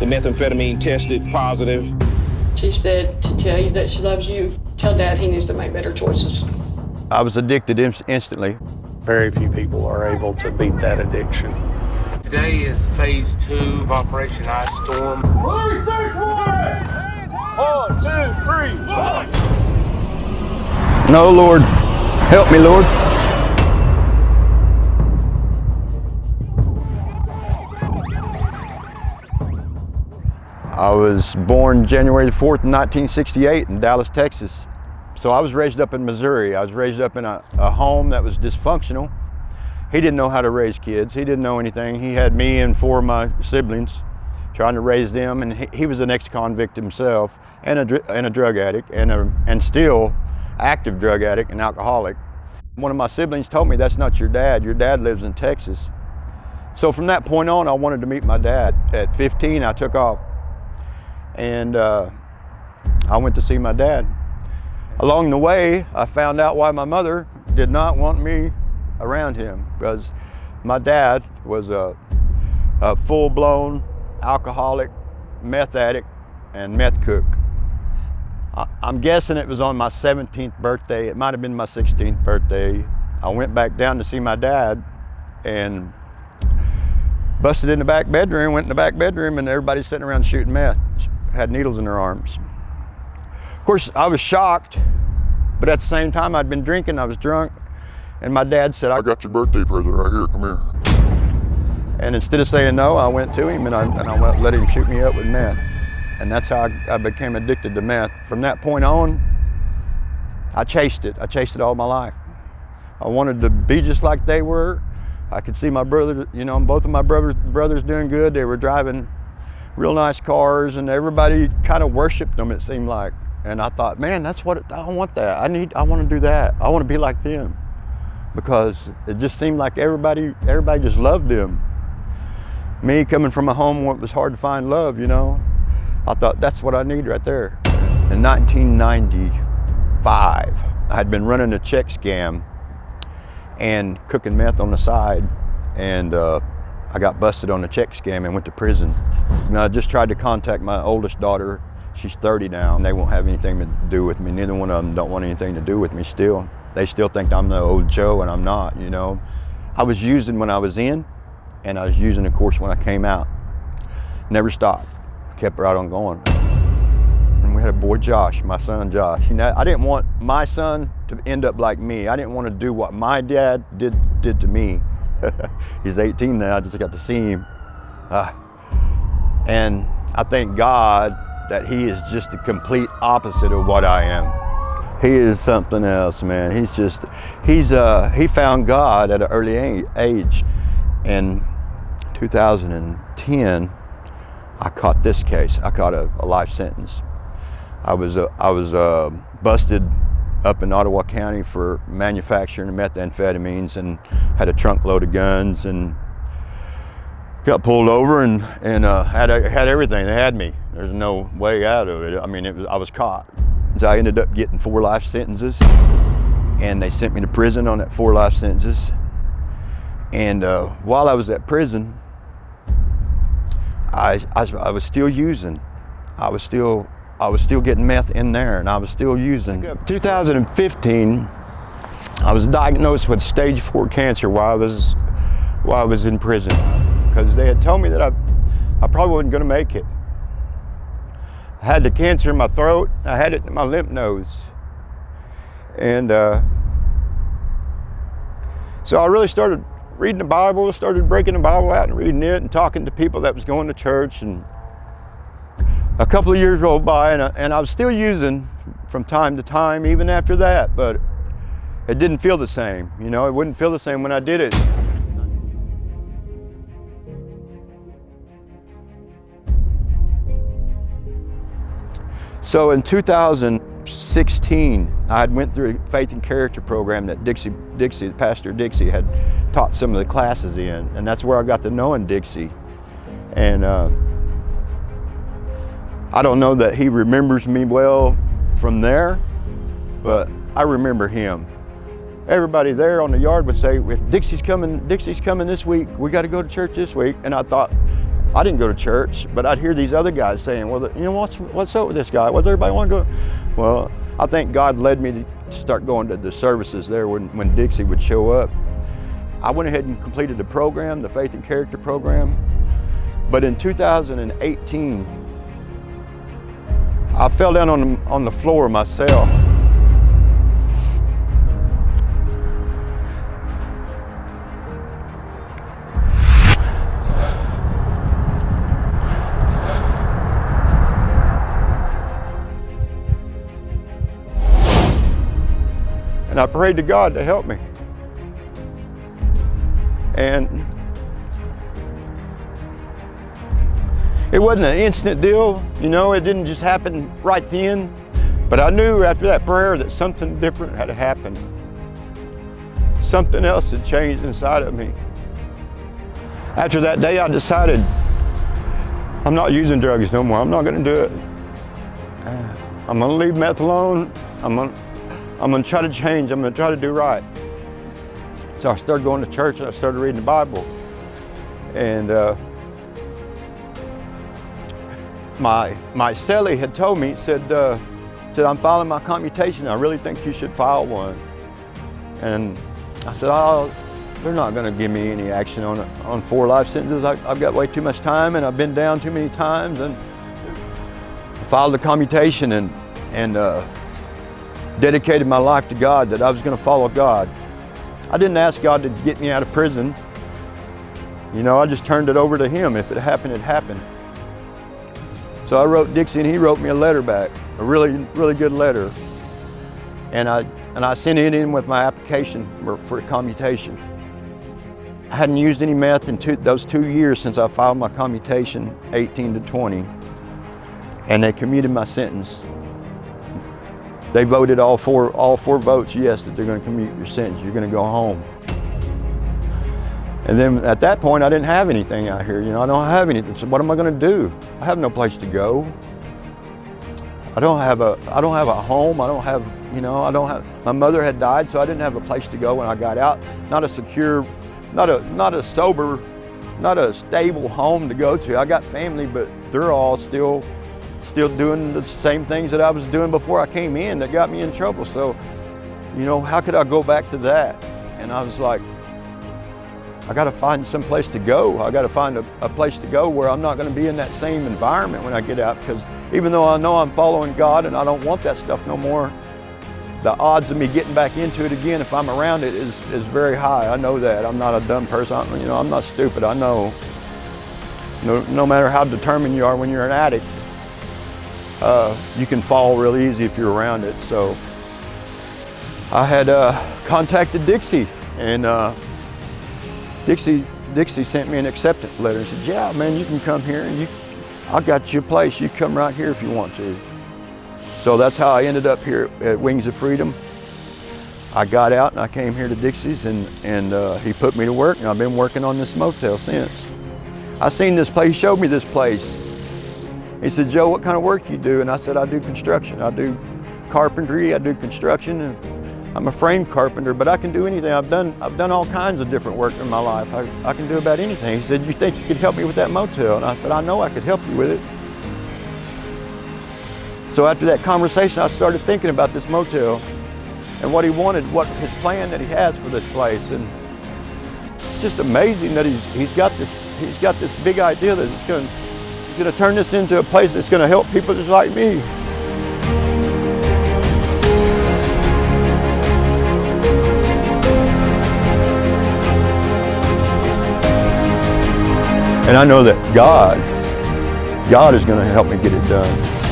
The methamphetamine tested positive. She said to tell you that she loves you, tell Dad he needs to make better choices. I was addicted instantly. Very few people are able to beat that addiction. Today is phase 2 of Operation Ice Storm. 1, 2, 3, No, Lord, help me, Lord. I was born January 4th, 1968 in Dallas, Texas. So I was raised up in Missouri. I was raised up in a home that was dysfunctional. He didn't know how to raise kids. He didn't know anything. He had me and 4 of my siblings trying to raise them, and he was an ex-convict himself and a drug addict and still active drug addict and alcoholic. One of my siblings told me, "That's not your dad. Your dad lives in Texas." So from that point on, I wanted to meet my dad. At 15, I took off, and I went to see my dad. Along the way, I found out why my mother did not want me around him, because my dad was a full-blown alcoholic, meth addict, and meth cook. I'm guessing it was on my 17th birthday. It might have been my 16th birthday. I went back down to see my dad and busted in the back bedroom, went in the back bedroom, and everybody's sitting around shooting meth, had needles in their arms. Of course, I was shocked, but at the same time, I'd been drinking, I was drunk, and my dad said, I got your birthday present right here, come here. And instead of saying no, I went to him and I let him shoot me up with meth. And that's how I became addicted to meth. From that point on, I chased it. I chased it all my life. I wanted to be just like they were. I could see my brother, both of my brothers doing good. They were driving real nice cars, and everybody kind of worshiped them, it seemed like. And I thought, man, I want that. I want to do that. I want to be like them, because it just seemed like everybody just loved them. Me coming from a home where it was hard to find love, I thought that's what I need right there. In 1995, I had been running a check scam and cooking meth on the side, and I got busted on the check scam and went to prison. And I just tried to contact my oldest daughter. She's 30 now, and they won't have anything to do with me. Neither one of them don't want anything to do with me still. They still think I'm the old Joe, and I'm not, I was using when I was in, and I was using, of course, when I came out. Never stopped, kept right on going. And we had a boy, Josh, my son, Josh. I didn't want my son to end up like me. I didn't want to do what my dad did to me. He's 18 now, I just got to see him. And I thank God that he is just the complete opposite of what I am. He is something else, man. He found God at an early age. In 2010, I caught this case. I caught a life sentence. I was busted up in Ottawa County for manufacturing methamphetamines, and had a trunk load of guns, and got pulled over and had everything. They had me. There's no way out of it. I mean, I was caught. So I ended up getting 4 life sentences, and they sent me to prison on that 4 life sentences. And while I was at prison, I was still using. I was still getting meth in there, and I was still using. 2015, I was diagnosed with stage 4 cancer while I was in prison, because they had told me that I probably wasn't going to make it. I had the cancer in my throat. I had it in my lymph nodes, and so I really started reading the Bible, started breaking the Bible out and reading it, and talking to people that was going to church. And a couple of years rolled by, and I was still using from time to time, even after that, but it didn't feel the same. It wouldn't feel the same when I did it. So in 2016, I had went through a faith and character program that Pastor Dixie had taught some of the classes in, and that's where I got to knowing Dixie. And I don't know that he remembers me well from there, but I remember him. Everybody there on the yard would say, if Dixie's coming this week, we got to go to church this week. And I thought, I didn't go to church, but I'd hear these other guys saying, well, you know, what's up with this guy? What's everybody want to go? Well, I think God led me to start going to the services there when Dixie would show up. I went ahead and completed the program, the Faith and Character program. But in 2018, I fell down on the floor of my cell. And I prayed to God to help me. And it wasn't an instant deal, you know, it didn't just happen right then. But I knew after that prayer that something different had happened. Something else had changed inside of me. After that day, I decided I'm not using drugs no more. I'm not gonna do it. I'm gonna leave meth alone. I'm gonna try to change. I'm gonna try to do right. So I started going to church and I started reading the Bible. And my cellie had told me, said I'm filing my commutation. I really think you should file one. And I said, oh, they're not gonna give me any action on 4 life sentences. I've got way too much time and I've been down too many times. And I filed the commutation and dedicated my life to God, that I was gonna follow God. I didn't ask God to get me out of prison. You know, I just turned it over to Him. If it happened, it happened. So I wrote Dixie and he wrote me a letter back, a really, really good letter. And I sent it in with my application for commutation. I hadn't used any meth in those 2 years since I filed my commutation, 18 to 20. And they commuted my sentence. They voted all four votes yes, that they're going to commute your sentence. You're going to go home. And then at that point, I didn't have anything out here. You know, I don't have anything. So what am I going to do? I have no place to go. I don't have a home. I don't have, you know, my mother had died, so I didn't have a place to go when I got out. Not a secure, not a sober, not a stable home to go to. I got family, but they're all still doing the same things that I was doing before I came in that got me in trouble. So, you know, how could I go back to that? And I was like, I got to find some place to go. I got to find a place to go where I'm not going to be in that same environment when I get out, because even though I know I'm following God and I don't want that stuff no more, the odds of me getting back into it again if I'm around it is very high. I know that. I'm not a dumb person. You know, I'm not stupid. I know no matter how determined you are when you're an addict, you can fall real easy if you're around it. So I had contacted Dixie, and Dixie sent me an acceptance letter and said, yeah, man, you can come here and I got you a place. You come right here if you want to. So that's how I ended up here at Wings of Freedom. I got out and I came here to Dixie's, and he put me to work, and I've been working on this motel since. I seen this place, he showed me this place. He said, Joe, what kind of work you do? And I said, I do construction. I do carpentry, I do construction. And I'm a frame carpenter, but I can do anything. I've done all kinds of different work in my life. I can do about anything. He said, you think you could help me with that motel? And I said, I know I could help you with it. So after that conversation, I started thinking about this motel and what he wanted, what his plan that he has for this place. And it's just amazing that he's got this big idea that he's going to turn this into a place that's going to help people just like me. And I know that God is going to help me get it done.